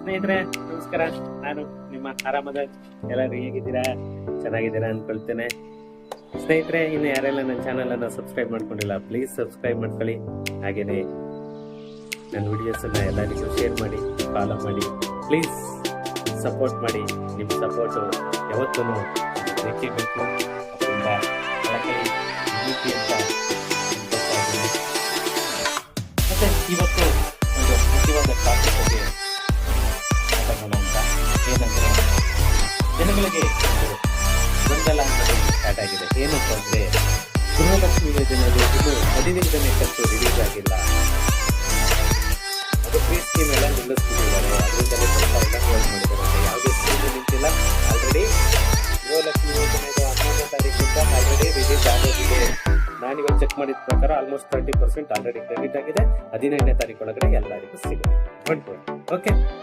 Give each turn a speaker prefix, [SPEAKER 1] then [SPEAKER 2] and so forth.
[SPEAKER 1] ಸ್ನೇಹಿತರೆ ನಮಸ್ಕಾರ. ನಾನು ನಿಮ್ಮ ಆರಾಮದ ಎಲ್ಲರೂ ಹೇಗಿದ್ದೀರಾ? ಚೆನ್ನಾಗಿದ್ದೀರಾ ಅನ್ಕೊಳ್ತೇನೆ. ಸ್ನೇಹಿತರೆ, ಇನ್ನು ಯಾರೆಲ್ಲ ನನ್ನ ಚಾನಲ್ ಅನ್ನ ಸಬ್ಸ್ಕ್ರೈಬ್ ಮಾಡ್ಕೊಂಡಿಲ್ಲ, ಪ್ಲೀಸ್ ಸಬ್ಸ್ಕ್ರೈಬ್ ಮಾಡ್ಕೊಳ್ಳಿ. ಹಾಗೇನೆ ನನ್ನ ವಿಡಿಯೋಸ್ ಅನ್ನ ಎಲ್ಲರಿಗೂ ಶೇರ್ ಮಾಡಿ, ಫಾಲೋ ಮಾಡಿ. ಪ್ಲೀಸ್ ಸಪೋರ್ಟ್ ಮಾಡಿ. ನಿಮ್ಮ ಸಪೋರ್ಟ್ ಯಾವತ್ತೂ ಬೇಕೇ ಬೇಕು. ಅದರಿಂದ ಕಳಕಳಿ ವಿನಂತಿ ಅಂತ ಮತ್ತೆ ಇವತ್ತು ಒಂದು ಮುಖ್ಯವಾದ ಟಾಪಿಕ್ ಬಗ್ಗೆ ಮಾತಾಡೋಣ ಅಂತ. ಏನಂದ್ರೆ, ಜನಗಳಿಗೆ ಒಂದು ಗೊಂದಲ ಅನ್ನೋದು ಸ್ಟಾರ್ಟ್ ಆಗಿದೆ. ಏನಂತಂದ್ರೆ, ಗೃಹಲಕ್ಷ್ಮಿ ಯೋಜನೆಯಲ್ಲಿ ಇನ್ನು 15ನೇ ಕಂತು ರಿಲೀಸ್ ಆಗಿಲ್ಲ. ಅದು ಫ್ರೀ ಸ್ಕೀಮ್ ಎಲ್ಲ ನಿಲ್ಲಿಸ್ತಿದ್ದಾರೆ. ಅದರಿಂದಲೇ ಸರ್ಕಾರ ಕ್ಲೋಸ್ ಮಾಡಿದ್ದಾರೆ. ಯಾವುದೇ ಸ್ಕೀಮ್ ನಿಂತಿಲ್ಲ. ಆಲ್ರೆಡಿ ಗೃಹಲಕ್ಷ್ಮಿ ಯೋಜನೆದು 11ನೇ ತಾರೀಕಿಂದ ಆಲ್ರೆಡಿ ರಿಲೀಸ್ ಆಗೋದಿದೆ. ನಾನಿವಾಗ ಚೆಕ್ ಮಾಡಿದ ಪ್ರಕಾರ ಆಲ್ಮೋಸ್ಟ್ 30% ಆಲ್ರೆಡಿ ಕ್ರೆಡಿಟ್ ಆಗಿದೆ. 17ನೇ ತಾರೀಕು ಒಳಗಡೆ ಎಲ್ಲರಿಗೂ ಸಿಗುತ್ತೆ. ಓಕೆ.